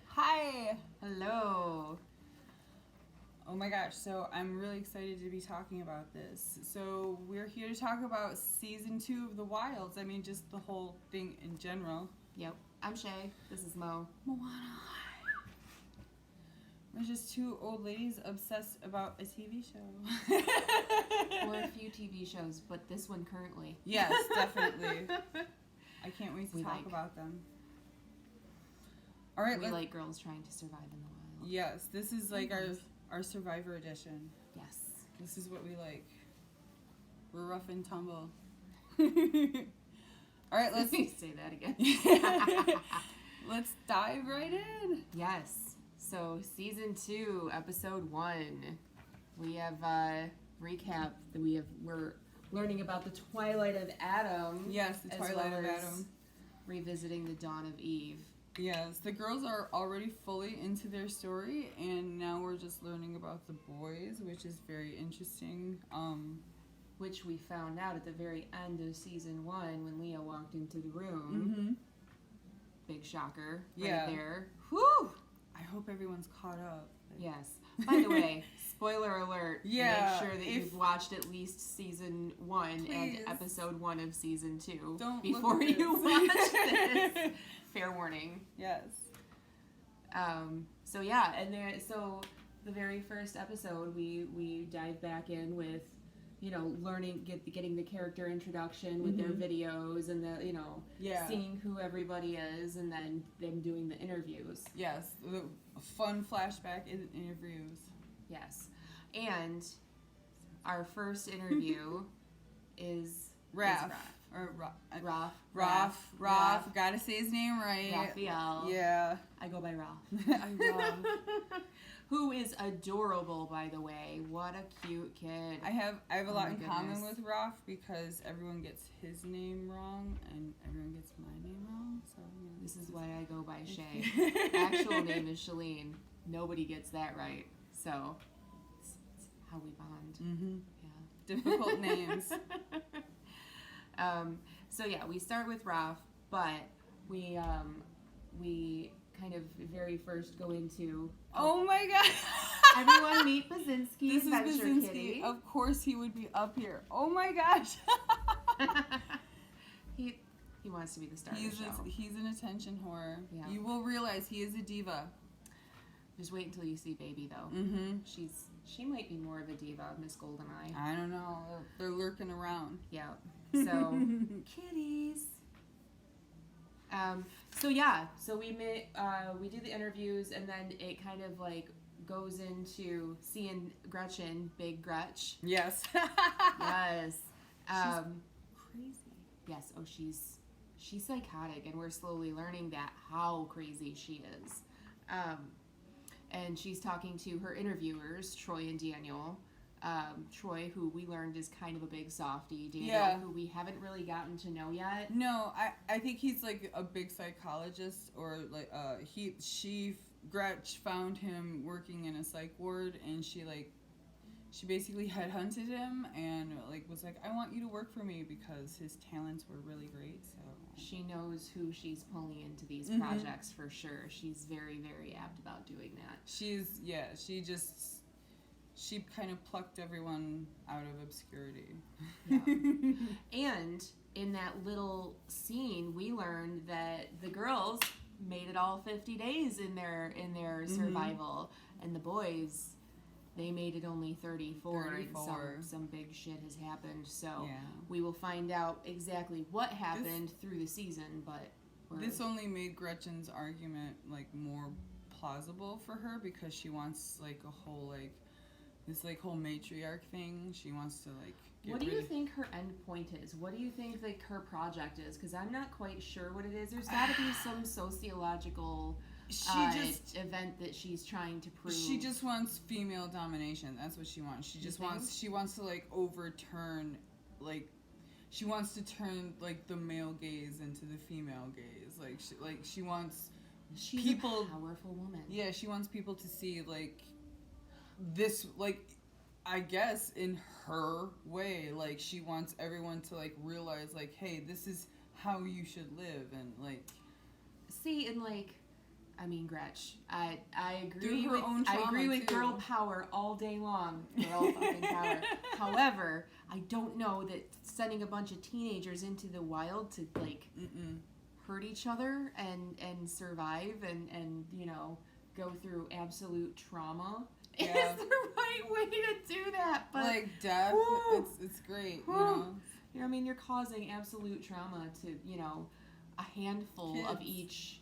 Hi. Hello. Oh my gosh, so I'm really excited to be talking about this. So we're here to talk about season 2 of The Wilds. I mean, just the whole thing in general. Yep. I'm Shay. This is Mo. Moana. We're just two old ladies obsessed about a TV show. Or a few TV shows, but this one currently. Yes, definitely. I can't wait to talk like. about them. All right, We like girls trying to survive in the wild. Yes, this is like our Survivor edition. Yes. This is what we like. We're rough and tumble. All right, let's say that again. Let's dive right in. Yes. So season 2, episode 1. We have recap that we're learning about the Twilight of Adam. Yes, the Twilight of Adam. Revisiting the Dawn of Eve. Yes, the girls are already fully into their story, and now we're just learning about the boys, which is very interesting. Which we found out at the very end of season 1 when Leah walked into the room. Mm-hmm. Big shocker Yeah. right there. Whew! I hope everyone's caught up. Yes. By the way, spoiler alert. Yeah, Make sure that you've watched at least season 1 Please. and episode 1 of season 2 Don't before look at you this. watch this. Fair warning. Yes. So yeah, and so the very first episode we dive back in with, learning, getting the character introduction with their videos and seeing who everybody is, and then them doing the interviews. Yes, the fun flashback interviews. Yes, and our first interview is Raph. Raph. Raph. Gotta say his name right. Raphael. Yeah. I go by Raph. Raph. Who is adorable, by the way. What a cute kid. I have a lot in my common goodness. with Raph because everyone gets his name wrong and everyone gets my name wrong. So This is why I go by Shay. Actual name is Shalene. Nobody gets that right. So, it's how we bond. Mm-hmm. Yeah. Difficult names. So yeah, we start with Raph, but we kind of very first go into Oh my god. everyone meet Basinski, This is Adventure Basinski. Kitty. Of course he would be up here. Oh my gosh. he wants to be the star of the show. He's an attention whore. Yeah. You will realize he is a diva. Just wait until you see Baby though. Mm-hmm. She might be more of a diva, Miss Goldeneye. I don't know. They're lurking around. Yeah. So kitties. So we do the interviews, and then it kind of like goes into seeing Gretchen, Big Gretch. Yes. Yes. Crazy. Yes. Oh, she's psychotic, and we're slowly learning that how crazy she is. And she's talking to her interviewers, Troy and Daniel. Troy, who we learned is kind of a big softie. Daniel, who we haven't really gotten to know yet. No, I think he's like a big psychologist, or like Gretch found him working in a psych ward, and she basically headhunted him and like was like, I want you to work for me because his talents were really great. So she knows who she's pulling into these projects for sure. She's very, very apt about doing that. She kind of plucked everyone out of obscurity. Yeah. And in that little scene, we learned that the girls made it all 50 days in their survival, and the boys, they made it only 34. And some big shit has happened. So we will find out exactly what happened through the season. But this only made Gretchen's argument like more plausible for her, because she wants like a whole this whole matriarch thing. She wants to get What do you think her end point is? What do you think her project is? Because I'm not quite sure what it is. There's got to be some sociological event that she's trying to prove. She just wants female domination. That's what she wants. She wants to overturn she wants to turn the male gaze into the female gaze. She wants She's a powerful woman. Yeah, she wants people to see this, I guess in her way, she wants everyone to realize hey, this is how you should live, and See, and like, I mean, Gretch, I agree Through her with own I agree trauma, with too. girl power all day long. Girl fucking power. However, I don't know that sending a bunch of teenagers into the wild to like hurt each other and survive and you know go through absolute trauma is the right way to do that. But like death, woo, it's great, woo. you know. You know, I mean, you're causing absolute trauma to, you know, a handful of Kids. each,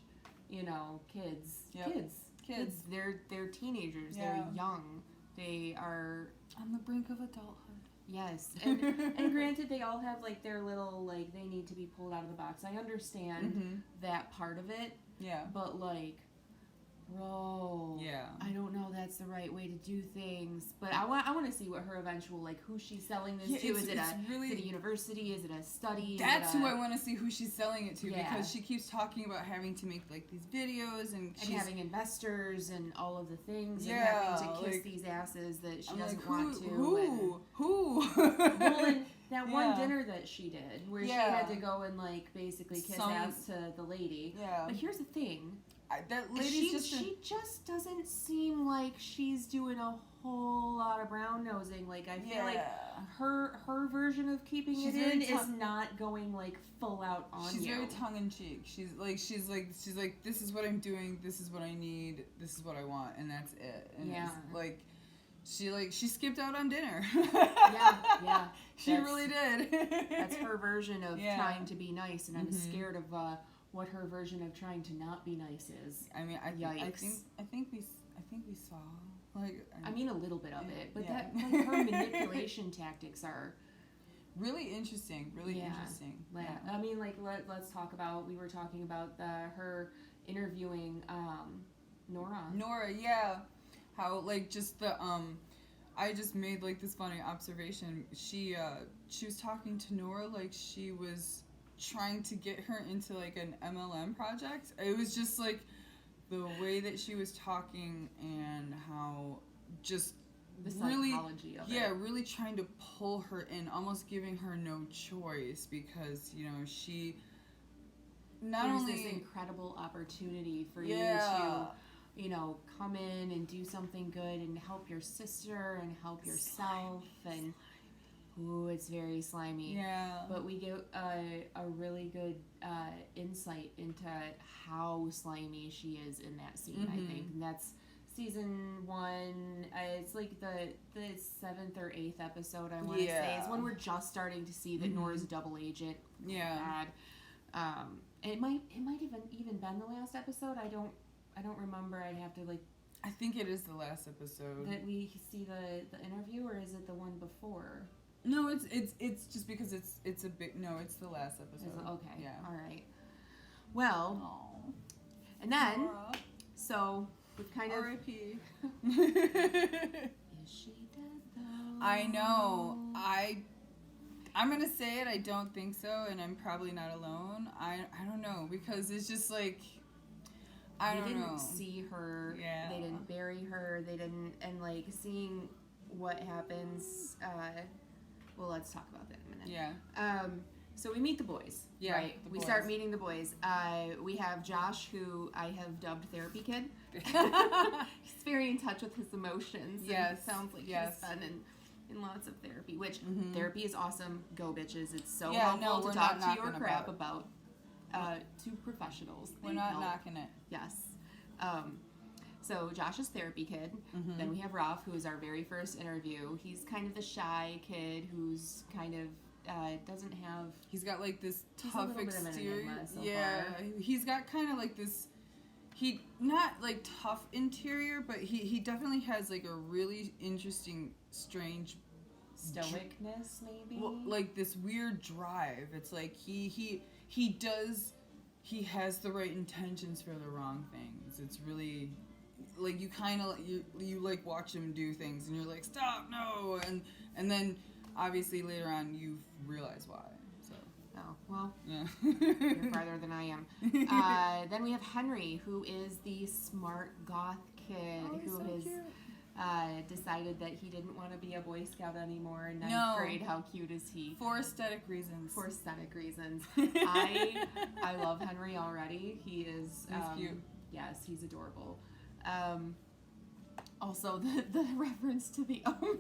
you know, kids. Yep. Kids. They're teenagers. Yeah. They're young. They are, On the brink of adulthood. yes. And granted, they all have like their little like they need to be pulled out of the box. I understand that part of it, Yeah. but like, bro, Yeah. I don't know that's the right way to do things. But I want to see what her eventual like who she's selling this to. Is it a university? Is it a study? That's who I want to see who she's selling it to, Yeah. because she keeps talking about having to make like these videos and she's having investors and all of the things Yeah, and having to kiss like, these asses that she I'm doesn't like, want to. Who? Well, and that one Yeah. dinner that she did where she Yeah. had to go and like basically kiss ass to the lady. Yeah. But here's the thing. That lady's she just doesn't seem like she's doing a whole lot of brown nosing. Like I feel like her version of keeping She's it very in is not going like full out on She's you. very tongue in cheek. She's like this is what I'm doing, this is what I need, this is what I want, and that's it. And Yeah. it's she skipped out on dinner. yeah. She really did. That's her version of Yeah. trying to be nice, and I'm scared of what her version of trying to not be nice is. I mean, I think we saw I mean a little bit of it, but yeah. that like, her manipulation tactics are really interesting. Interesting. Yeah. I mean, like let's talk about. We were talking about her interviewing Nora. Nora, yeah. How like just the I just made like this funny observation. She was talking to Nora like she was trying to get her into like an MLM project. It was just like the way that she was talking and how just The really psychology of it. yeah, really trying to pull her in, almost giving her no choice, because you know she not There's only this incredible opportunity for yeah. you to, you know, come in and do something good and help your sister and help yourself and ooh, it's very slimy. Yeah. But we get a really good insight into how slimy she is in that scene, I think. And that's season 1. It's like the 7th or 8th episode, I want to say. It's when we're just starting to see that Nora's a double agent. Yeah. God. It might even been the last episode. I don't remember. I'd have to like. I think it is the last episode. That we see the interview, or is it the one before? No, it's just because it's a big no. It's the last episode. Okay. Yeah. All right. Well, Aww. and then Nora. so we've kind of. R.I.P. Is she dead though? I know. I'm gonna say it. I don't think so, and I'm probably not alone. I don't know, because it's just like I don't know. They didn't see her. Yeah. They didn't bury her. They didn't, and like seeing what happens. Well, let's talk about that in a minute. Yeah. So we meet the boys. Yeah, Right. the We boys. start meeting the boys. We have Josh, who I have dubbed Therapy Kid. He's very in touch with his emotions. Yes. And sounds like Yes. he's been in lots of therapy, which therapy is awesome. Go bitches. It's so Yeah, no, helpful we're to talk not to your knocking crap about to professionals. We're They not help. knocking it. Yes. So Josh is Therapy Kid. Then we have Ralph, who is our very first interview. He's kind of the shy kid who's kind of doesn't have. He's got like this He's a tough little bit of an exterior. enigma so Yeah, far. he's got kind of like this. He not like tough interior, but he definitely has like a really interesting, strange Stoicness, maybe. well, like this weird drive. It's like he has the right intentions for the wrong things. It's really like you kind of you like watch him do things and you're like, stop, no, and then obviously later on you realize why. So Oh, well, yeah. you're farther than I am. Then we have Henry, who is the smart goth kid Oh, he's who so is cute. decided that he didn't want to be a Boy Scout anymore in ninth No. grade. How cute is he? For aesthetic reasons. For aesthetic reasons. I love Henry already. He is He's cute. Yes, he's adorable. Also, the reference to the Omen.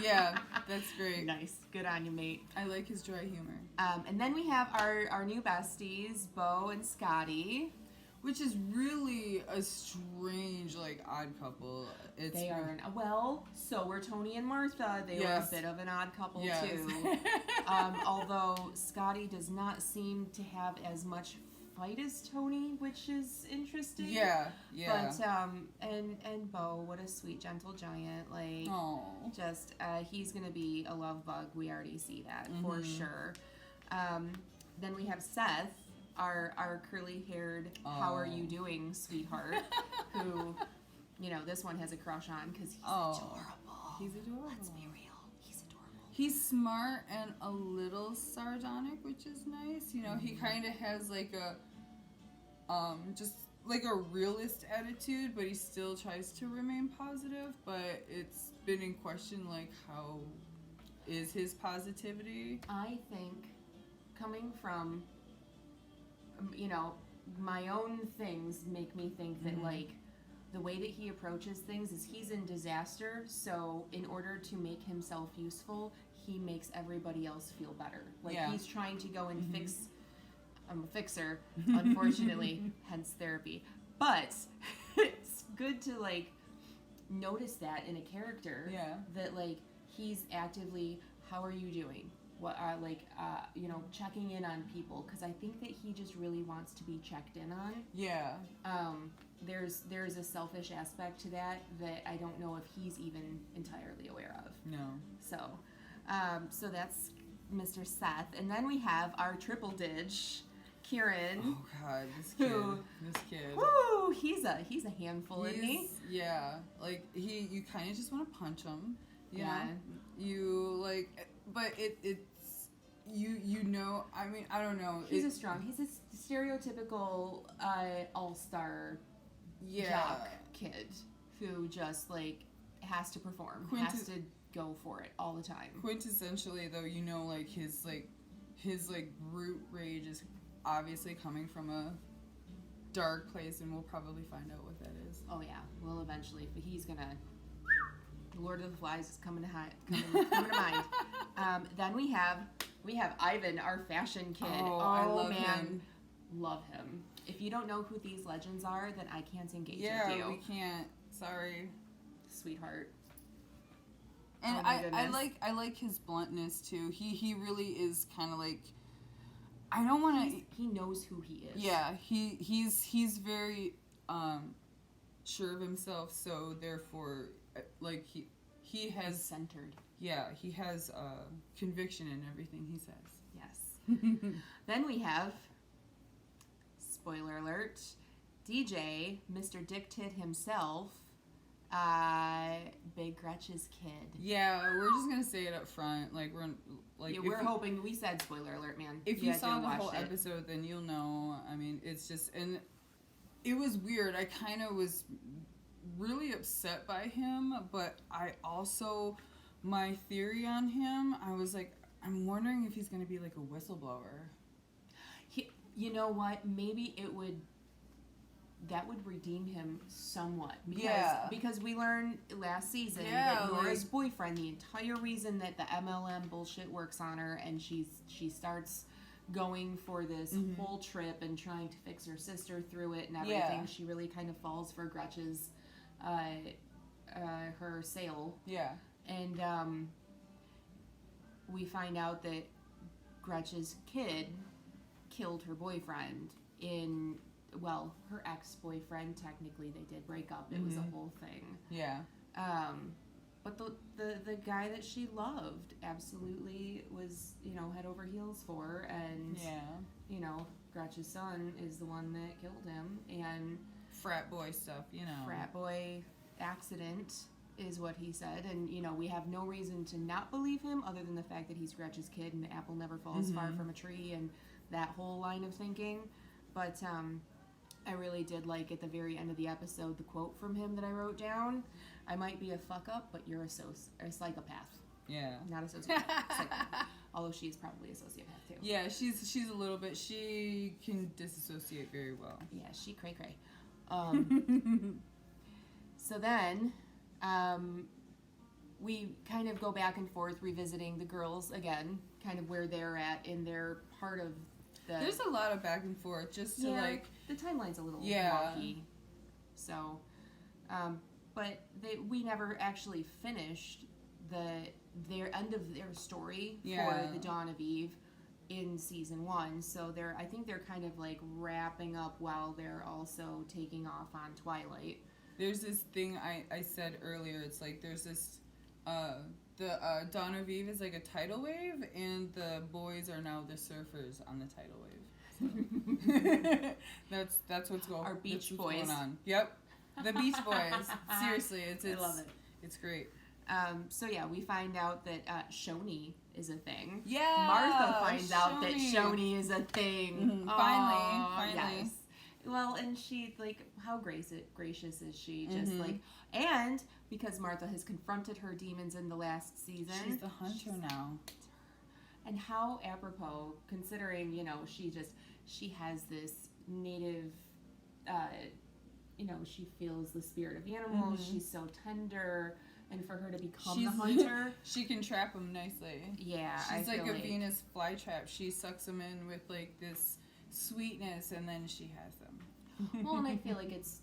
Yeah, that's great. Nice. Good on you, mate. I like his dry humor. And then we have our new besties, Bo and Scotty. Which is really a strange, like, odd couple. They are well, so were Tony and Martha. They were a bit of an odd couple too. Although Scotty does not seem to have as much fight as Tony, which is interesting. Yeah. But and Bo, what a sweet, gentle giant. Like, just he's gonna be a love bug. We already see that for sure. Then we have Seth. Our curly-haired, how are you doing, sweetheart? Who, this one has a crush on because he's adorable. He's adorable. Let's be real. He's adorable. He's smart and a little sardonic, which is nice. He kind of has like a, just like a realist attitude, but he still tries to remain positive. But it's been in question, like, how is his positivity? I think coming from my own things make me think that, like, the way that he approaches things is he's in disaster, so in order to make himself useful, he makes everybody else feel better. Like, he's trying to go and fix... I'm a fixer, unfortunately, hence therapy. But it's good to, like, notice that in a character. Yeah. That, like, he's actively, how are you doing? What are checking in on people, because I think that he just really wants to be checked in on. Yeah. There's a selfish aspect to that I don't know if he's even entirely aware of. No. So that's Mr. Seth, and then we have our triple ditch, Kieran. Oh God, this kid. Woo! He's a handful, isn't he? Yeah. Like you kind of just want to punch him. Yeah. You like, but it's. I mean, I don't know. He's a stereotypical all-star jock kid who just, like, has to perform, has to go for it all the time. Quintessentially, though, like, his root rage is obviously coming from a dark place, and we'll probably find out what that is. Oh, yeah. Well, eventually. But he's gonna... Lord of the Flies is coming to mind. Then we have Ivan, our fashion kid. Oh, I love him. Love him. If you don't know who these legends are, then I can't engage with you. Yeah, we can't. Sorry. Sweetheart. And I like his bluntness too. He really is kind of like, I don't want to. He knows who he is. Yeah, he's very sure of himself. So therefore, like he has he's centered. Yeah, he has conviction in everything he says. Yes. Then we have, spoiler alert, DJ, Mr. Dick Tit himself, Big Gretch's kid. Yeah, we're just gonna say it up front. Like we're hoping. We said spoiler alert, man. If you saw the whole episode, then you'll know. I mean, it's just, and it was weird. I kind of was really upset by him, but I also, my theory on him, I was like, I'm wondering if he's gonna be like a whistleblower. You know what? Maybe that would redeem him somewhat. Because we learned last season that Nora's boyfriend, the entire reason that the MLM bullshit works on her, and she starts going for this whole trip and trying to fix her sister through it and everything, she really kind of falls for Gretch's, her sale. Yeah. And we find out that Gretch's kid killed her boyfriend her ex-boyfriend. Technically they did break up. It was a whole thing. Yeah. But the guy that she loved absolutely was, head over heels for, and Gretch's son is the one that killed him, and frat boy stuff, Frat boy accident is what he said, and we have no reason to not believe him other than the fact that he's Gretch's kid and the apple never falls far from a tree and that whole line of thinking. But I really did like at the very end of the episode the quote from him that I wrote down. I might be a fuck up, but you're a psychopath. Yeah. Not a sociopath. Psychopath. Although she's probably a sociopath too. Yeah, she's a little bit. She can disassociate very well. Yeah, she cray cray. So then, we kind of go back and forth revisiting the girls again, kind of where they're at in their part of the. There's a lot of back and forth just to like. The timeline's a little Yeah. wonky. So, but we never actually finished their end of their story Yeah. for the Dawn of Eve in season 1. So I think they're kind of like wrapping up while they're also taking off on Twilight. There's this thing I said earlier. It's like there's this. The Dawn of Eve is like a tidal wave, and the boys are now the surfers on the tidal wave. So that's what's going. Our Beach that's what's Boys. going on. Yep, the Beach Boys. Seriously, it's I love it. It's great. So yeah, we find out that Shoni is a thing. Yeah, Martha finds out that Shoni is a thing. Mhm. Aw, Finally. yes. Well, and she like how gracious is she? Just Mhm. like, and because Martha has confronted her demons in the last season, She's the hunter now. and how apropos considering she has this native. She feels the spirit of animals. Mhm. She's so tender. And for her to become She's the hunter, she can trap them nicely. yeah, She's I like feel a Venus flytrap. She sucks them in with like this sweetness, and then she has them. Well, and I feel like it's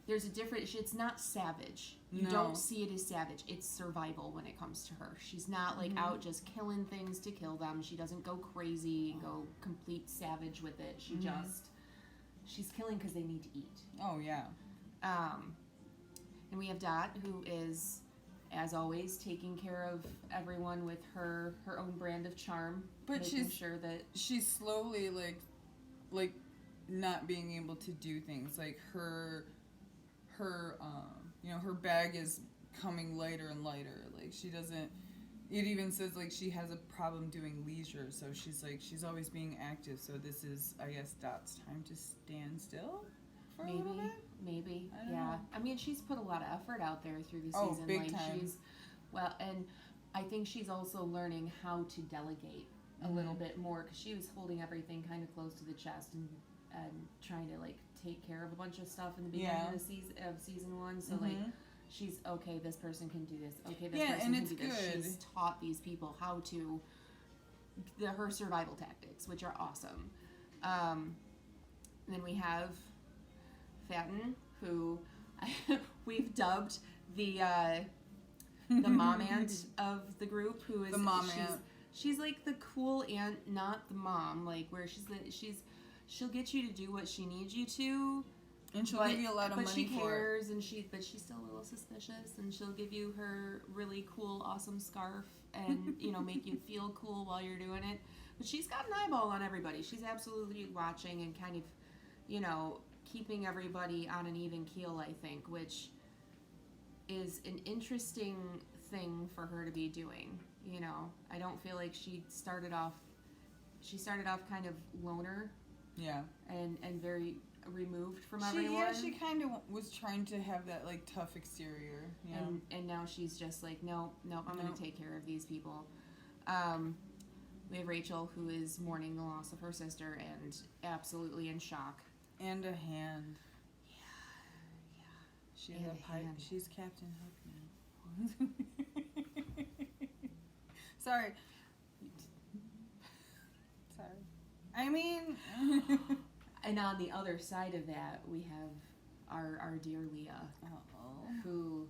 there's a different. It's not savage. You No. don't see it as savage. It's survival when it comes to her. She's not like Mhm. out just killing things to kill them. She doesn't go crazy and go complete savage with it. She Mhm. she's killing because they need to eat. Oh yeah. And we have Dot, who is, as always, taking care of everyone with her own brand of charm. But making sure that she's slowly like not being able to do things. Like her her bag is coming lighter and lighter. Like she doesn't. It even says like she has a problem doing leisure, so she's always being active. So this is, I guess, Dot's time to stand still for a little bit. Maybe, I don't yeah. know. I mean, she's put a lot of effort out there through the Oh, season. big like time. and I think she's also learning how to delegate a little bit more because she was holding everything kind of close to the chest and trying to like take care of a bunch of stuff in the beginning Yeah. of season 1. So Mhm. like she's okay. This person can do this. Okay, this Yeah, person and can it's do this. good. She's taught these people how to her survival tactics, which are awesome. And then we have Fatin, who we've dubbed the mom aunt of the group, who is The mom aunt. She's like the cool aunt, not the mom, like where she'll get you to do what she needs you to, And she'll give you a lot of but money she for it. cares, and she's still a little suspicious, and she'll give you her really cool, awesome scarf, and make you feel cool while you're doing it. But she's got an eyeball on everybody. She's absolutely watching and kind of, keeping everybody on an even keel. I think, which is an interesting thing for her to be doing. I don't feel like she started off kind of loner Yeah. and very removed from everyone. She kind of was trying to have that like tough exterior. Yeah. And now she's just like, no, I'm going to take care of these people. We have Rachel, who is mourning the loss of her sister and absolutely in shock. And a hand. Yeah. She And has a a pipe. hand. She's Captain Hook now. Sorry. I mean. And on the other side of that, we have our dear Leah, who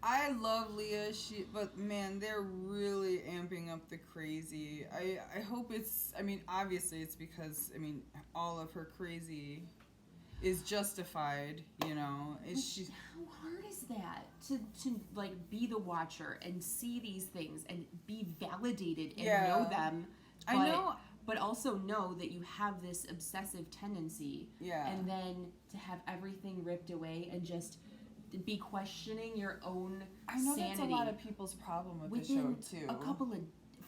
I love Leah. But man, they're really amping up the crazy. I hope it's. I mean, obviously it's because all of her crazy is justified. It's how hard is that to like be the watcher and see these things and be validated and know them. I know. But also know that you have this obsessive tendency. Yeah. And then to have everything ripped away and just be questioning your own I know sanity. that's a lot of people's problem with the show within too. a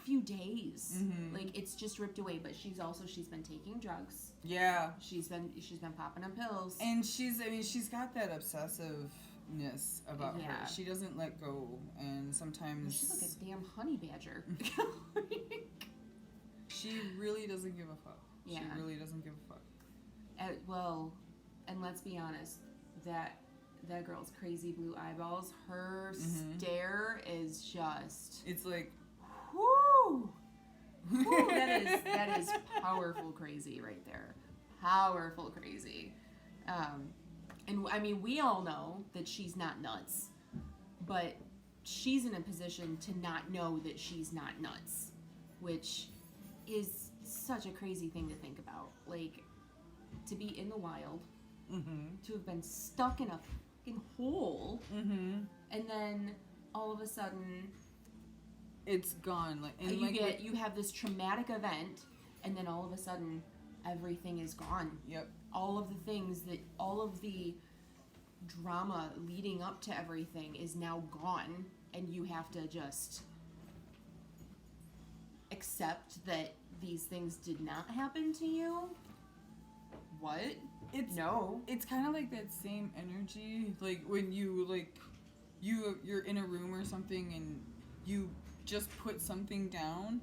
few days. Mm-hmm. Like, it's just ripped away. But she's been taking drugs. Yeah. She's been popping on pills. And she's got that obsessiveness about her. She doesn't let go, and sometimes she's like a damn honey badger. She really doesn't give a fuck. Yeah. She really doesn't give a fuck. Well, and let's be honest, that girl's crazy blue eyeballs, her stare is just... It's like... Whoo! Whoo, that is powerful crazy right there. Powerful crazy. And I mean, we all know that she's not nuts, but she's in a position to not know that she's not nuts, which is such a crazy thing to think about. Like, to be in the wild, to have been stuck in a fucking hole, and then all of a sudden it's gone. Like, and you have this traumatic event, and then all of a sudden everything is gone. Yep. All of the drama leading up to everything is now gone, and you have to just accept that these things did not happen to you. What? It's kind of like that same energy, like when you you're in a room or something and you just put something down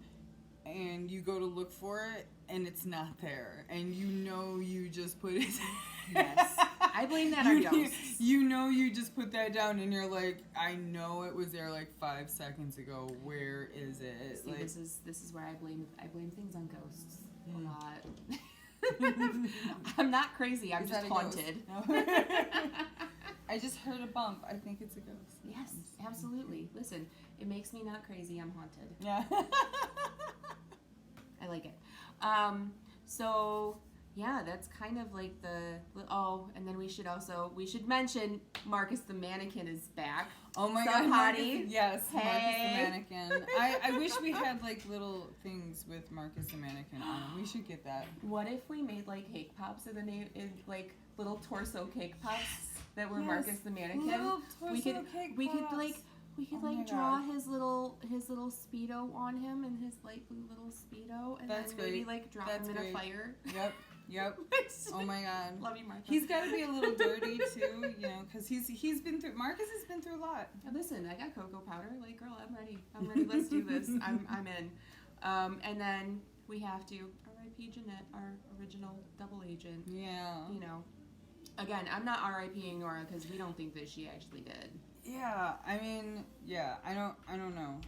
and you go to look for it and it's not there, and you just put it. Yes. I blame that on ghosts. You just put that down and you're like, I know it was there like 5 seconds ago. Where is it? See, like, this is where I blame things on ghosts a lot. I'm not crazy. I'm just haunted. No. I just heard a bump. I think it's a ghost. Yes, absolutely. Listen, it makes me not crazy. I'm haunted. Yeah. I like it. So yeah, that's kind of like and then we should mention Marcus the Mannequin is back. Oh my God, Marcus, yes, hey. Marcus the Mannequin. I wish we had like little things with Marcus the Mannequin on them. We should get that. What if we made like cake pops and then like little torso cake pops that were Marcus the Mannequin? Little torso cake pops. We could draw his little Speedo on him, and his light blue little Speedo, and then maybe like drop him in a fire. Yep. Oh my God. Love you, Martha. He's got to be a little dirty too, because he's been through. Marcus has been through a lot. Listen, I got cocoa powder. Like, girl, I'm ready. Let's do this. I'm in. And then we have to R.I.P. Jeanette, our original double agent. Yeah. Again, I'm not R.I.P.ing Nora because we don't think that she actually did. Yeah, I mean, I don't know.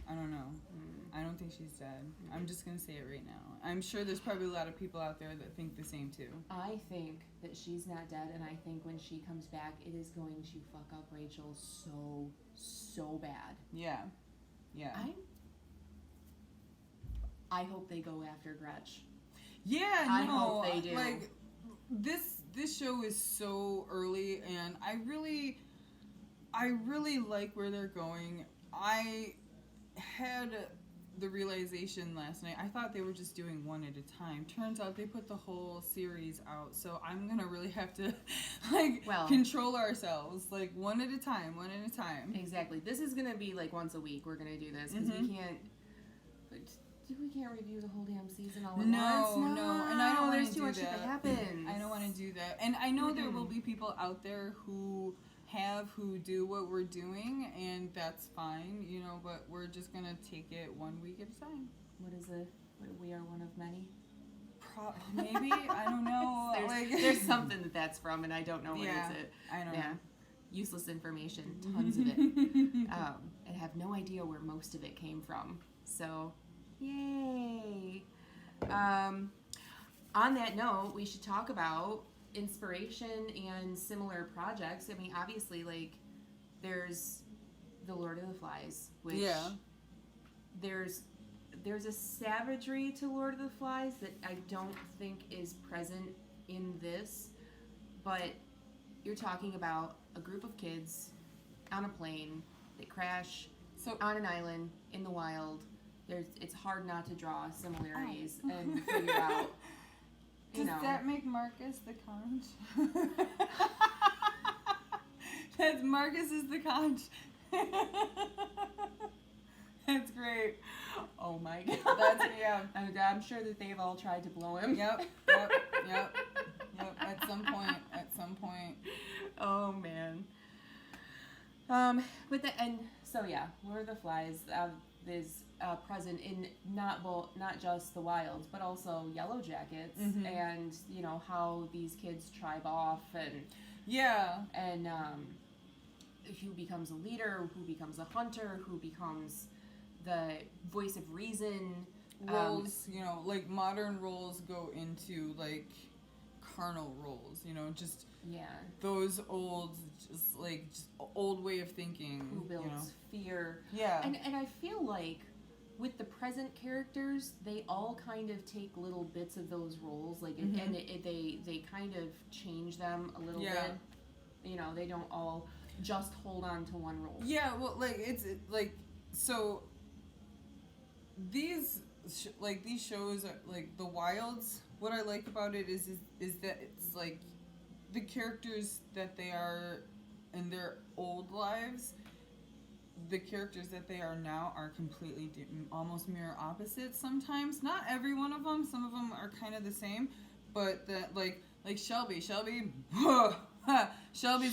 I don't think she's dead. I'm just gonna say it right now. I'm sure there's probably a lot of people out there that think the same too. I think that she's not dead, and I think when she comes back, it is going to fuck up Rachel so bad. Yeah. I hope they go after Gretch. Yeah, I hope they do. Like, this show is so early, and I really like where they're going. I had the realization last night. I thought they were just doing one at a time. Turns out they put the whole series out, so I'm gonna really have to control ourselves, like one at a time. Exactly. This is gonna be like once a week. We're gonna do this because we can't review the whole damn season all at once. No, and I don't want to do that. There's too much shit that happens. I don't want to do that, and I know there will be people out there who do what we're doing, and that's fine, but we're just gonna take it 1 week at a time. What is it? We are one of many? Maybe. I don't know. There's something that's from, and I don't know what is it. I don't know. Useless information, tons of it. And have no idea where most of it came from. So, yay. On that note, we should talk about inspiration and similar projects. I mean, obviously, like, there's The Lord of the Flies, which there's a savagery to Lord of the Flies that I don't think is present in this, but you're talking about a group of kids on a plane that crash on an island in the wild. It's hard not to draw similarities and figure out. Does that make Marcus the conch? Marcus is the conch. That's great. Oh my god. That's yeah. I'm sure that they've all tried to blow him. Yep. At some point. Oh man. With the and so yeah, Lord of the Flies is present in not just the Wilds, but also Yellow Jackets, and you know how these kids tribe off and who becomes a leader, who becomes a hunter, who becomes the voice of reason. Roles, you know, like modern roles go into like carnal roles, you know, just those old, just old way of thinking. Who builds fear. Yeah. And I feel like with the present characters, they all kind of take little bits of those roles, like, and they kind of change them a little bit. You know, they don't all just hold on to one role. Yeah, well, so these shows are like the Wilds. What I like about it is that it's like the characters that they are in their old lives, the characters that they are now are completely almost mirror opposites sometimes. Not every one of them. Some of them are kind of the same, but that like Shelby. Shelby's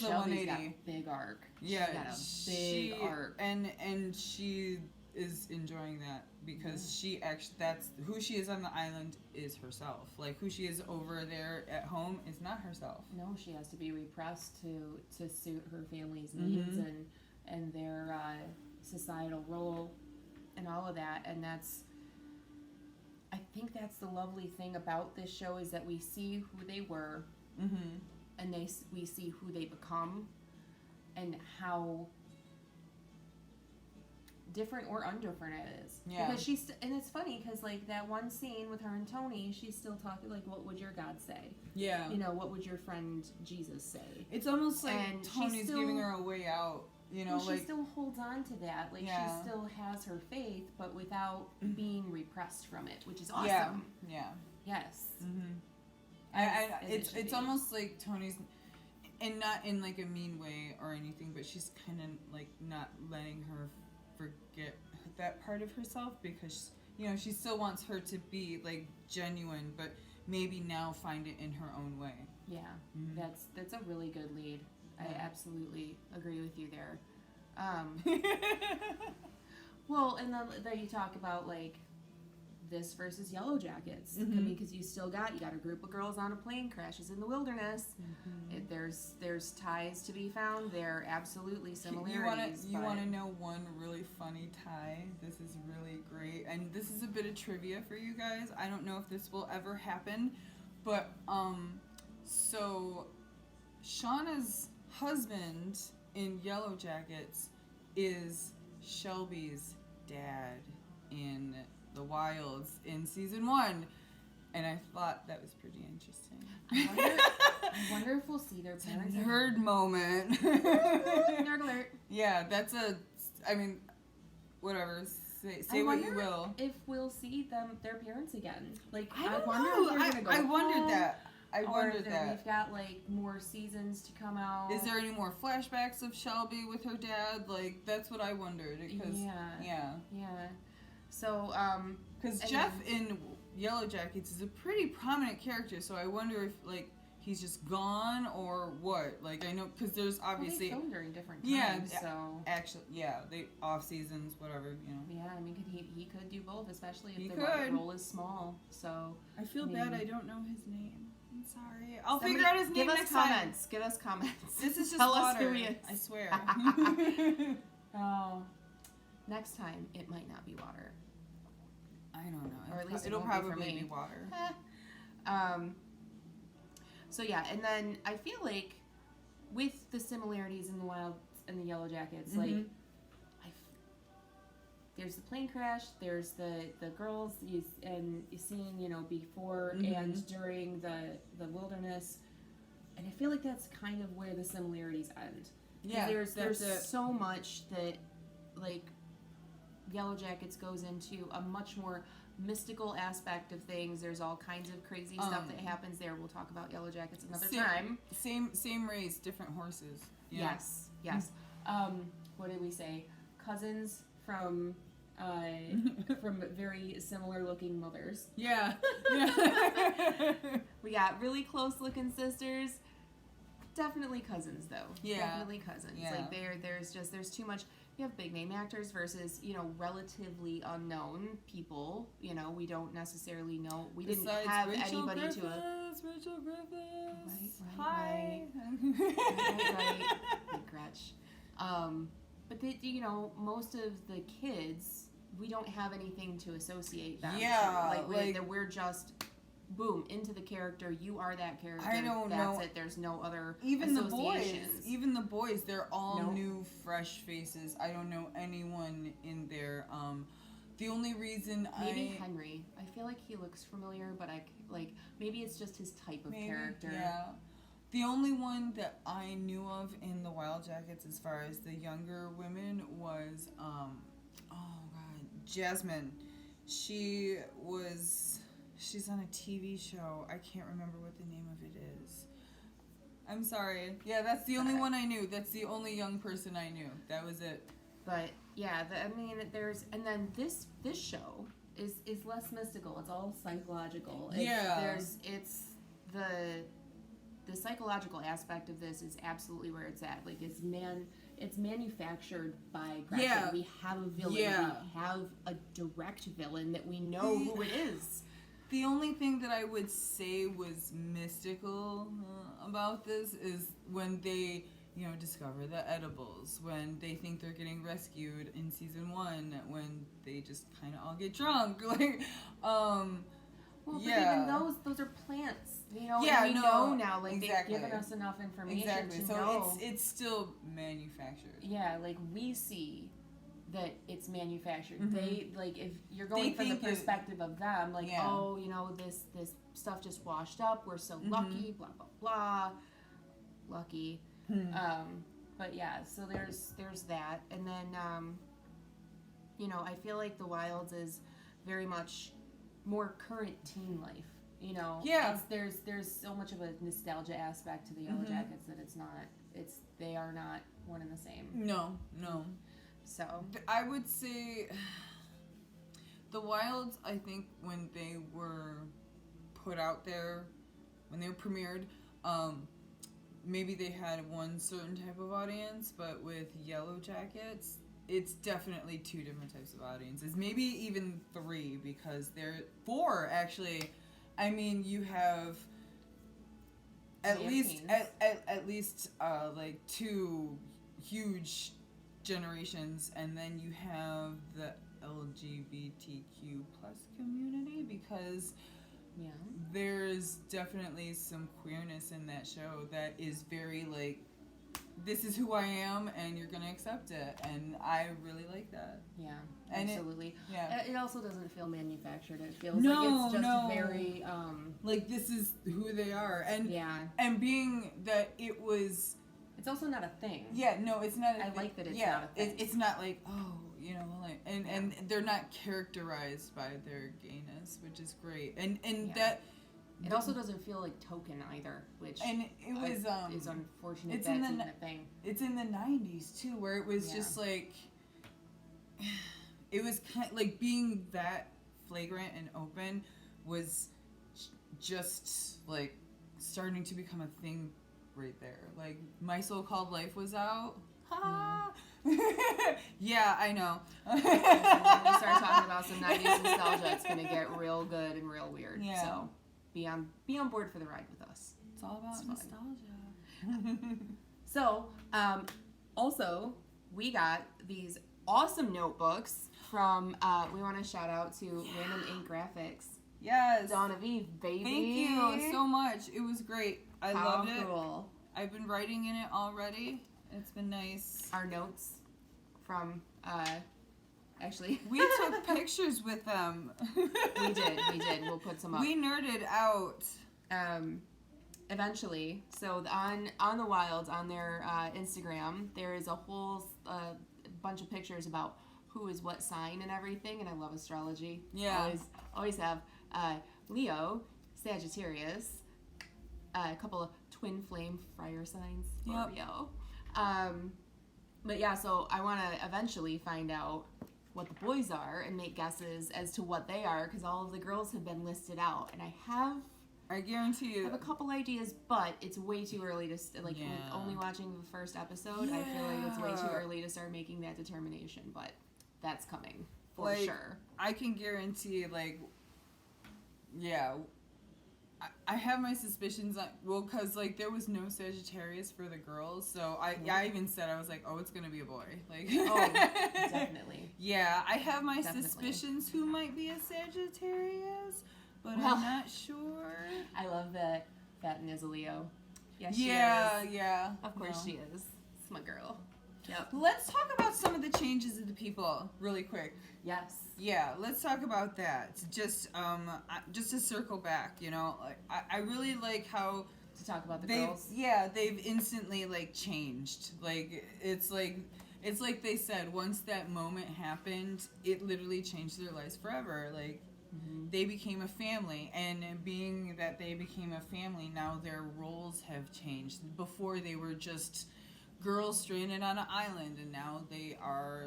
a 180. Got a big arc. Yeah, she's got a big arc. And she is enjoying that because that's who she is on the island is herself. Like who she is over there at home is not herself. No, she has to be repressed to suit her family's needs and their societal role and all of that. And I think that's the lovely thing about this show is that we see who they were and we see who they become and how different or undifferent it is. Yeah. Because and it's funny because like that one scene with her and Tony, she's still talking like, what would your God say? Yeah. You know, what would your friend Jesus say? It's almost like Tony's giving her a way out. You know, she still holds on to that. Like she still has her faith, but without being repressed from it, which is awesome. Yeah. Yes. It's almost like Tony's, and not in like a mean way or anything, but she's kind of like not letting her forget that part of herself because you know she still wants her to be like genuine, but maybe now find it in her own way. Yeah, that's a really good lead. I absolutely agree with you there. Well, and then you talk about like this versus Yellow Jackets. I mean, because you got a group of girls on a plane crashes in the wilderness. There's ties to be found. There are absolutely similarities. You want to know one really funny tie? This is really great, and this is a bit of trivia for you guys. I don't know if this will ever happen, but so Shauna's husband in Yellow Jackets is Shelby's dad in the Wilds in season 1, and I thought that was pretty interesting. I wonder if we'll see their parents. Nerd moment. Nerd alert. Yeah, I mean, whatever. Say what you will. If we'll see their parents again. Like I wonder know. if they're gonna go I wondered home, that. We've got like more seasons to come out. Is there any more flashbacks of Shelby with her dad? Like that's what I wondered. Yeah. So, because Jeff in Yellow Jackets is a pretty prominent character, so I wonder if like he's just gone or what. Like I know because there's obviously they film during different times. So actually, they off seasons, whatever, you know. Yeah, I mean, he could do both, especially if the role is small. So I feel bad. I don't know his name. I'm sorry. I'll figure out his name next time. Give us comments. This is just Tell water. us who he is. I swear. Oh, next time it might not be water. I don't know. Or at least it'll probably be water. So yeah, and then I feel like with the similarities in the Wilds and the Yellow Jackets, like there's the plane crash, there's the girls and you seeing, you know, before and during the wilderness, and I feel like that's kind of where the similarities end. Yeah, there's so much that like Yellow Jackets goes into a much more mystical aspect of things. There's all kinds of crazy stuff that happens there. We'll talk about Yellow Jackets another time. Same race, different horses. Yeah. Yes. What did we say? Cousins from from very similar looking mothers. Yeah. We got really close looking sisters. Definitely cousins, though. Yeah. Definitely cousins. Yeah. Like there's too much. You have big name actors versus, relatively unknown people. We don't necessarily know. We didn't have Rachel anybody Griffiths, to Rachel Griffiths. Right. Hi. Right. Big Gretch. But most of the kids, we don't have anything to associate them Yeah, to. We're just boom into the character. You are that character. I don't That's know. it. There's no other Even the boys. associations. Even the boys. They're all Nope. new, fresh faces. I don't know anyone in there. The only reason Maybe Henry. I feel like he looks familiar, but maybe it's just his type of character. Yeah. The only one that I knew of in the Wild Jackets, as far as the younger women, was Jasmine. She's on a TV show. I can't remember what the name of it is. I'm sorry. Yeah, that's the only one I knew. That's the only young person I knew. That was it. But yeah, this show is less mystical. It's all psychological. It's the psychological aspect of this is absolutely where it's at. Like it's manufactured by Gretchen. Yeah. We have a villain. Yeah. We have a direct villain that we know who it is. The only thing that I would say was mystical about this is when they, discover the edibles, when they think they're getting rescued in season 1, when they just kind of all get drunk, Well, but yeah. even those are plants, Yeah, and we know now, exactly. they've given us enough information Exactly. to So know. it's still manufactured. Yeah, we see that it's manufactured. Mm-hmm. They, if you're going from the perspective of them, yeah. this stuff just washed up, we're so Mm-hmm. lucky, blah, blah, blah. Lucky. But yeah, so there's that. And then, I feel like The Wilds is very much more current teen life. Yeah. There's so much of a nostalgia aspect to the Yellow Jackets that they are not one and the same. No. So I would say The Wilds, I think when they were put out there, when they were premiered, maybe they had one certain type of audience, but with Yellow Jackets, it's definitely 2 different types of audiences. Maybe even 3, because they're 4 actually. I mean, you have at least 2 huge generations, and then you have the LGBTQ plus community, because there's definitely some queerness in that show that is very this is who I am, and you're gonna accept it, and I really like that. Yeah, and absolutely. It also doesn't feel manufactured. It feels no, like it's just no. very this is who they are, and yeah, and being that it was. It's also not a thing. Yeah, no, it's not. I like that it's not a thing. It's not and they're not characterized by their gayness, which is great, and that. It also doesn't feel like token either, which and it was is unfortunate. It's that's even a thing. It's in the 90s too, where it was just it was kind of being that flagrant and open was just starting to become a thing right there. My So-Called Life was out. Yeah, I know. When we start talking about some 90s nostalgia, it's gonna get real good and real weird. Yeah. So be on board for the ride with us. It's all about nostalgia. So, also, we got these awesome notebooks from, we want to shout out to Random Ink Graphics. Yes. Dawn of Eve, baby. Thank you so much. It was great. I loved it. Cool. I've been writing in it already. It's been nice. Our notes from, actually. We took pictures with them. We did. We'll put some up. We nerded out. Eventually, so on the Wilds, on their Instagram, there is a whole bunch of pictures about who is what sign and everything, and I love astrology. Yeah. Always have Leo, Sagittarius, a couple of twin flame fire signs, Scorpio. But yeah, so I want to eventually find out what the boys are and make guesses as to what they are, because all of the girls have been listed out, and I guarantee you. I have a couple ideas, but it's way too early to with only watching the first episode. I feel like it's way too early to start making that determination, but that's coming for sure. I can guarantee, like, yeah, I have my suspicions on, well, because, like, there was no Sagittarius for the girls, so I even said, I was like, oh, it's gonna be a boy, like. Oh, definitely. Yeah, I have my suspicions who might be a Sagittarius, but I'm not sure. I love that Fatin is a Leo. Yes, she is. Yeah. Of course she is. It's my girl. Yep. Let's talk about some of the changes of the people really quick. Yes. Yeah, let's talk about that. Just to circle back, you know, I really like how to talk about the girls. Yeah, they've instantly like changed. Like it's like they said, once that moment happened, it literally changed their lives forever. Like they became a family, and being that they became a family, now their roles have changed. Before they were just girls stranded on an island, and now they are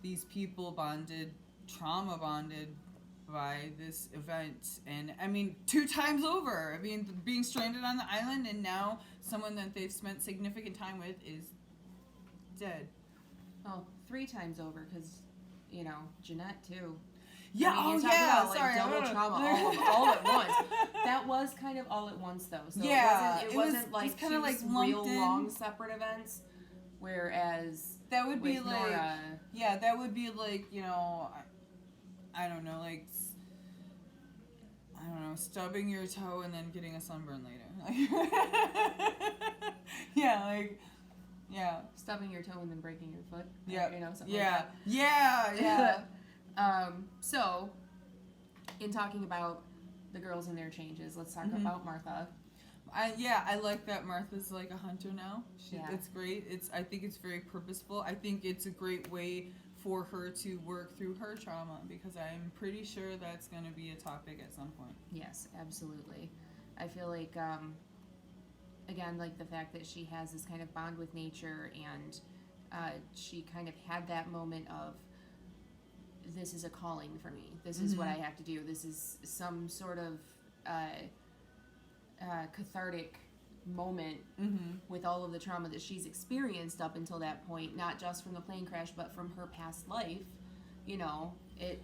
these people bonded, trauma bonded by this event. And I mean, 2 times over. I mean, being stranded on the island, and now someone that they've spent significant time with is dead. Oh, 3 times over, because, you know, Jeanette too. Yeah, I mean, about, like, sorry, double trauma all at once. That was kind of all at once, though. So yeah, it wasn't like kind of like real long separate events. Whereas that would be like Nora, that would be like, you know, I don't know, like, I don't know, stubbing your toe and then getting a sunburn later. Yeah. Stubbing your toe and then breaking your foot. Yeah. You know, something like that. Yeah. So, in talking about the girls and their changes, let's talk about Martha. I like that Martha's like a hunter now. It's great. I think it's very purposeful. I think it's a great way for her to work through her trauma, because I'm pretty sure that's going to be a topic at some point. Yes, absolutely. I feel like, again, like the fact that she has this kind of bond with nature, and she kind of had that moment of, this is a calling for me. This is what I have to do. This is some sort of cathartic moment with all of the trauma that she's experienced up until that point, not just from the plane crash, but from her past life. You know, it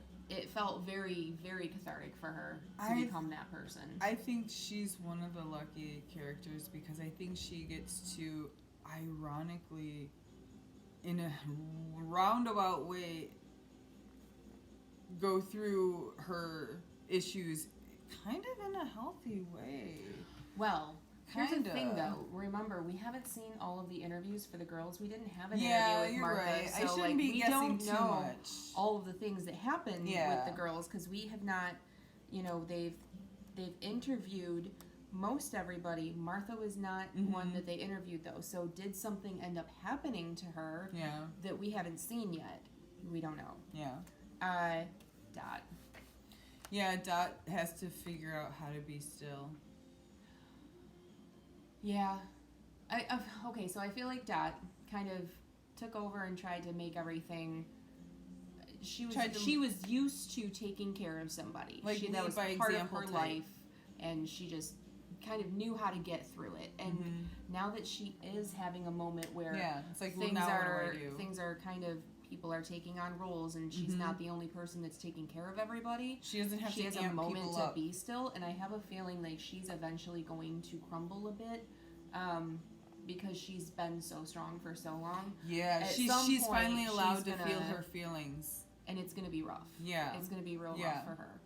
felt very, very cathartic for her to become that person. I think she's one of the lucky characters, because I think she gets to, ironically, in a roundabout way, go through her issues kind of in a healthy way. Well, here's the thing, though. Remember, we haven't seen all of the interviews for the girls. We didn't have an interview with Martha. Right. So, I shouldn't be guessing too much. All of the things that happened with the girls, because we have not, you know, they've interviewed most everybody. Martha was not one that they interviewed, though. So did something end up happening to her that we haven't seen yet? We don't know. Yeah. Dot. Yeah, Dot has to figure out how to be still. Yeah. Okay, so I feel like Dot kind of took over and tried to make everything. She was used to taking care of somebody. Like, that was part of her type. life, and she just kind of knew how to get through it. And now that she is having a moment where it's like, things now are what do I do? Things are kind of, people are taking on roles, and she's not the only person that's taking care of everybody. She doesn't have she to has amp a moment people to up. be still, and I have a feeling like she's eventually going to crumble a bit, because she's been so strong for so long. Yeah, she's finally allowed to feel her feelings, and it's gonna be rough. Yeah, it's gonna be real rough for her.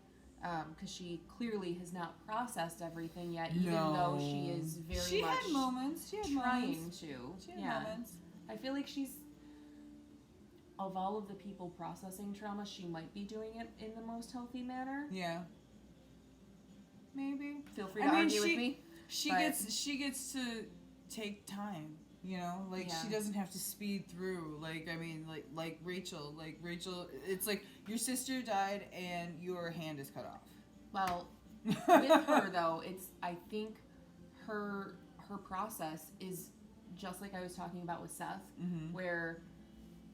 Because she clearly has not processed everything yet, even though she is very much had moments. She had trying moments. to. She had moments. I feel like she's, of all of the people processing trauma, she might be doing it in the most healthy manner. Yeah. Maybe. Feel free to argue with me. She gets to take time. You know, like she doesn't have to speed through. Like, I mean, like Rachel. Like Rachel, it's like your sister died and your hand is cut off. Well, with her though, I think her process is just like I was talking about with Seth, where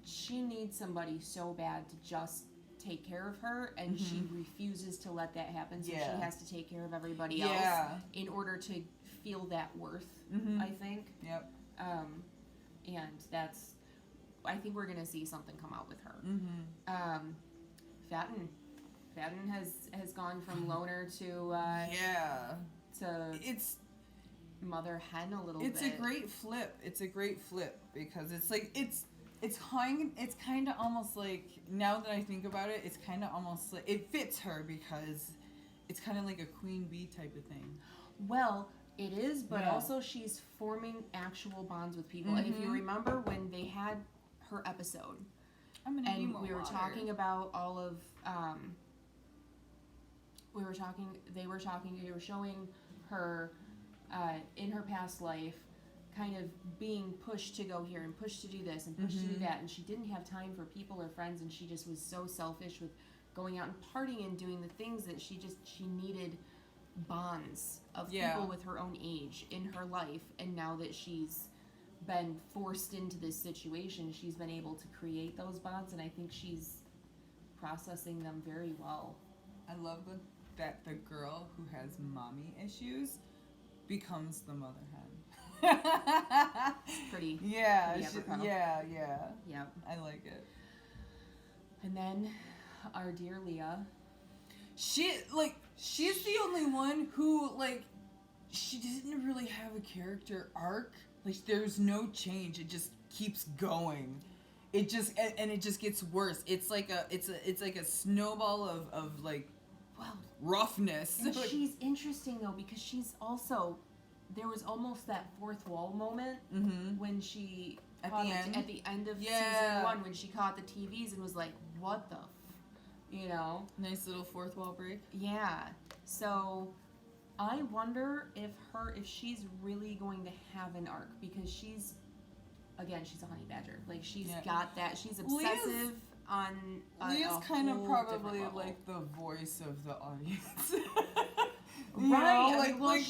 she needs somebody so bad to just take care of her, and she refuses to let that happen, so she has to take care of everybody else in order to feel that worth, I think. Yep. And that's, I think we're gonna see something come out with her. Fatin has gone from loner to it's mother hen a little it's bit. It's a great flip because it's like it's kind of almost like, now that I think about it, it's kind of almost like it fits her because it's kind of like a queen bee type of thing. Well, it is, but also she's forming actual bonds with people. And if you remember when they had her episode, and we were talking about all of they were showing her in her past life kind of being pushed to go here and pushed to do this and pushed to do that, and she didn't have time for people or friends, and she just was so selfish with going out and partying and doing the things that she needed bonds of people with her own age in her life. And now that she's been forced into this situation, she's been able to create those bonds, and I think she's processing them very well. I love that the girl who has mommy issues becomes the mother hen. Pretty. Yeah. Pretty Yeah. Yep. I like it. And then our dear Leah. She's the only one who, like, she didn't really have a character arc. Like, there's no change. It just keeps going. It just gets worse. It's like a snowball of like, well, roughness. And she's interesting though, because she's also, there was almost that fourth wall moment when she at the end of season 1, when she caught the TVs and was like, what the nice little fourth wall break. Yeah. So I wonder if she's really going to have an arc, because she's a honey badger. Like, she's got that. She's obsessive on Leah's kind of probably like the voice of the audience. Right. What?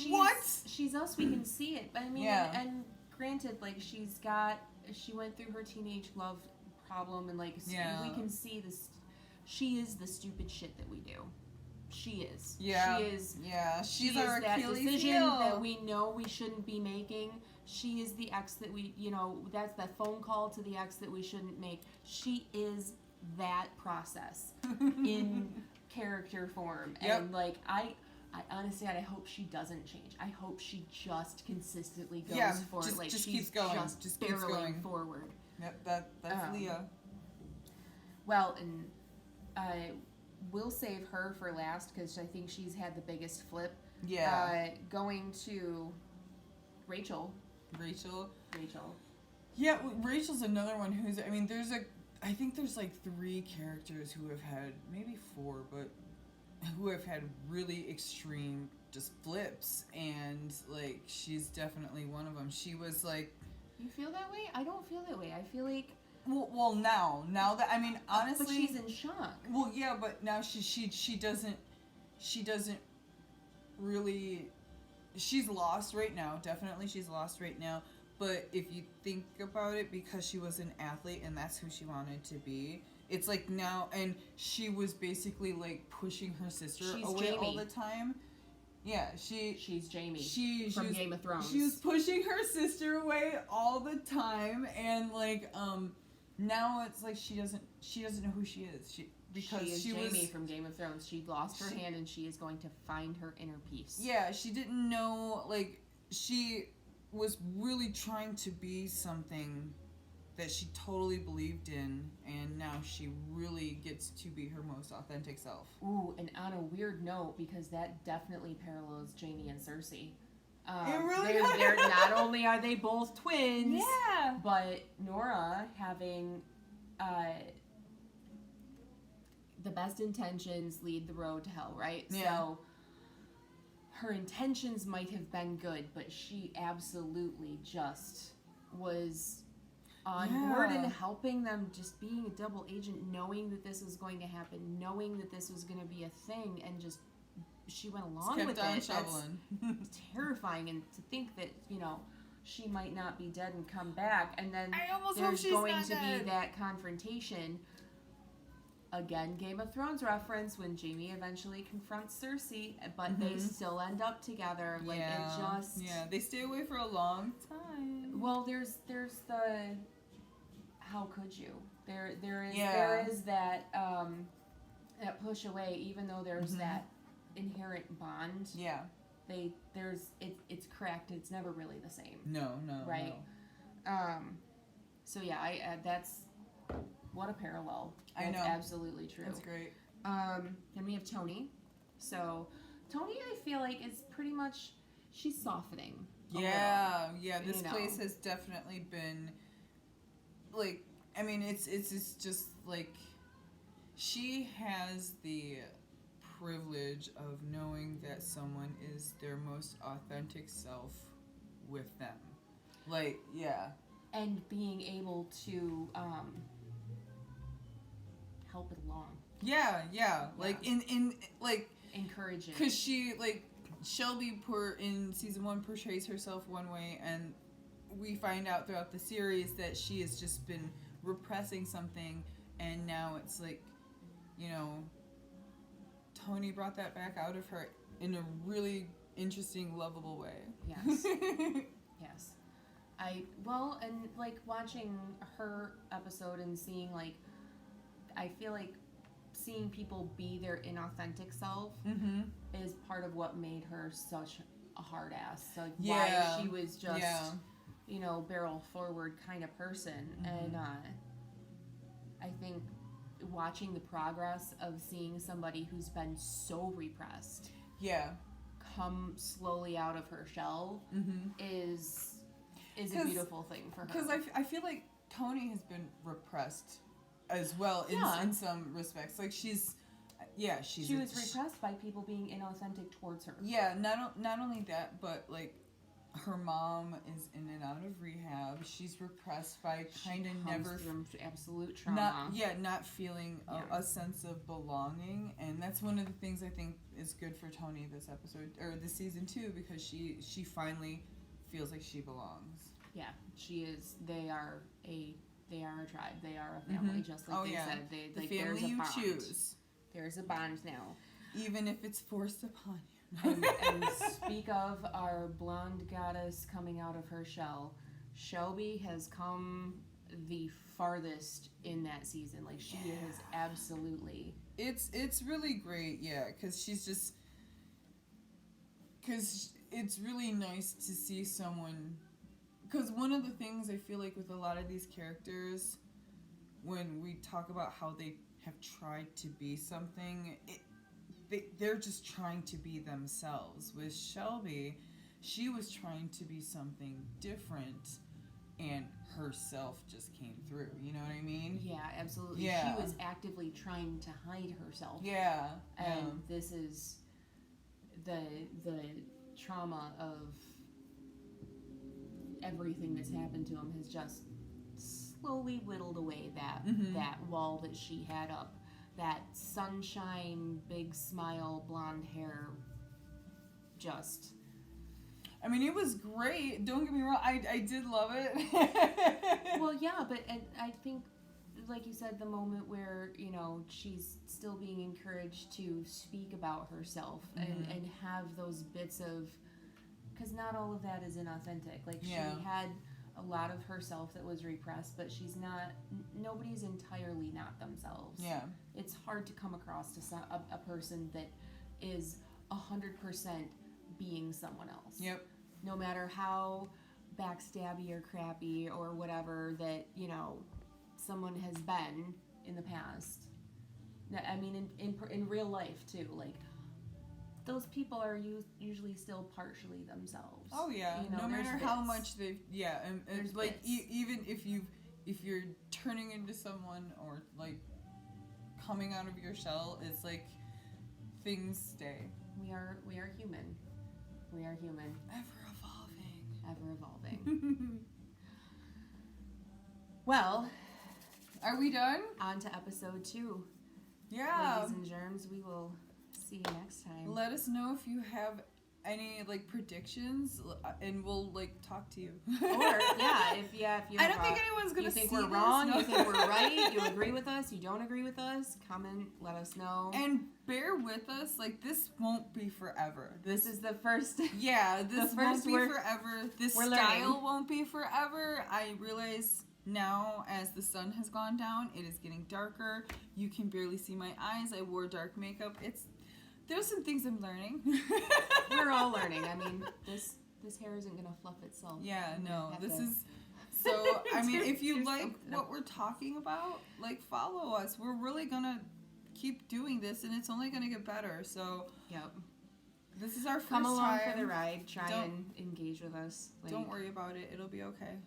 She's us. We can see it. I mean, and granted, like, she went through her teenage love problem, and like we can see this. She is the stupid shit that we do. She is. Yeah. She is. Yeah. She's our Achilles that decision heel that we know we shouldn't be making. She is the ex that we, that's that phone call to the ex that we shouldn't make. She is that process in character form. Yep. And like, I honestly, I hope she doesn't change. I hope she just consistently goes forward. Just she's keeps going. Just barreling forward. Yep, that's Leah. Well, and we'll save her for last, because I think she's had the biggest flip. Yeah. Going to Rachel. Yeah, Rachel's another one who's, I mean, I think there's like 3 characters who have had, maybe 4, but who have had really extreme just flips, and like, she's definitely one of them. She was like... You feel that way? I don't feel that way. I feel like... Well, now that, I mean, honestly... But she's in shock. Well, yeah, but now she doesn't really... She's lost right now. Definitely she's lost right now. But if you think about it, because she was an athlete and that's who she wanted to be, it's like now... And she was basically, like, pushing her sister away Jamie. all the time. Yeah, she's Jamie from Game of Thrones. She was pushing her sister away all the time, and like now it's like she doesn't know who she is. She is Jamie from Game of Thrones. She lost her hand, and she is going to find her inner peace. Yeah, she didn't know, like, she was really trying to be something that she totally believed in, and now she really gets to be her most authentic self. Ooh, and on a weird note, because that definitely parallels Jaime and Cersei. It really they're not only are they both twins, yeah, but Nora having the best intentions lead the road to hell, right? Yeah. So her intentions might have been good, but she absolutely just was on board and helping them, just being a double agent, knowing that this was going to happen, knowing that this was going to be a thing, and just she went along with it. Shoveling. That's terrifying, and to think that she might not be dead and come back, and then I almost hope there's she's going not to dead. be that confrontation. Again, Game of Thrones reference when Jaime eventually confronts Cersei, but they still end up together. Like it just they stay away for a long time. Well, there's the how could you? There is that that push away, even though there's that inherent bond. Yeah. It's cracked. It's never really the same. No. Right. No. So yeah, that's what a parallel. I know. That's absolutely true. That's great. Then we have Tony. So Tony, I feel like is pretty much she's softening. Yeah. This you know. place has definitely been like. I mean, it's just like she has the privilege of knowing that someone is their most authentic self with them. Like, yeah. And being able to help it along. Yeah. Like in like encouraging. Because she like Shelby in season 1 portrays herself one way, and we find out throughout the series that she has just been repressing something, and now it's like, you know, Tony brought that back out of her in a really interesting, lovable way. Yes. Yes. And like watching her episode and seeing like, I feel like seeing people be their inauthentic self is part of what made her such a hard ass. Like why she was just, you know, barrel forward kind of person. And I think watching the progress of seeing somebody who's been so repressed come slowly out of her shell is a beautiful thing for her. Because I feel like Tony has been repressed as well in some respects. Like she was repressed by people being inauthentic towards her. Yeah, not only that, but like her mom is in and out of rehab. She's repressed by kind of never from absolute trauma. Not feeling a sense of belonging, and that's one of the things I think is good for Tony this episode or this season too, because she finally feels like she belongs. Yeah, she is. They are a tribe. They are a family, just like said. The family you choose. There's a bond now, even if it's forced upon you. and speak of our blonde goddess coming out of her shell, Shelby has come the farthest in that season. Like she has absolutely. It's really great, because it's really nice to see someone. Because one of the things I feel like with a lot of these characters, when we talk about how they have tried to be something, they're just trying to be themselves. With Shelby, she was trying to be something different, and herself just came through. You know what I mean? Yeah, absolutely. Yeah. She was actively trying to hide herself. Yeah. And this is the trauma of everything that's happened to him has just slowly whittled away that wall that she had up. That sunshine, big smile, blonde hair, just... I mean, it was great. Don't get me wrong. I did love it. Well, yeah, but I think, like you said, the moment where, you know, she's still being encouraged to speak about herself and have those bits of... Because not all of that is inauthentic. Like, she had a lot of herself that was repressed, but she's not... Nobody's entirely not themselves. Yeah. It's hard to come across to a person that is 100% being someone else. Yep. No matter how backstabby or crappy or whatever that, you know, someone has been in the past. I mean, in real life, too. Like, those people are usually still partially themselves. Oh, yeah. You know, no matter bits. how much they've... Yeah. And There's like, bits. even if you're turning into someone or, like, coming out of your shell, it's like things stay. We are human. We are human. Ever evolving. Well, are we done? On to episode 2. Yeah. Ladies and germs, we will see you next time. Let us know if you have any like predictions, and we'll like talk to you. Or if you I have, don't think anyone's gonna. you think see we're this, wrong, no. you think we're right, you agree with us, you don't agree with us, comment, let us know. And bear with us. Like, this won't be forever. This is the first. Yeah, this won't be we're- forever. This we're style learning. won't be forever. I realize now, as the sun has gone down, it is getting darker. You can barely see my eyes. I wore dark makeup. There's some things I'm learning. We're all learning. I mean, this hair isn't gonna fluff itself. Yeah, no. Have This to- is so. I mean, if you do like something. what we're talking about, like, follow us. We're really gonna keep doing this, and it's only gonna get better. So Yep. this is our first Come along time. for the ride. Try Don't- and engage with us. Like, Don't worry about it. It'll be okay.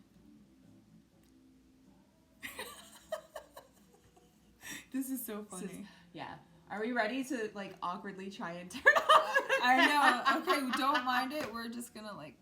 This is so This is- funny. Yeah. Are we ready to like awkwardly try and turn off? I know. Okay, don't mind it. We're just gonna like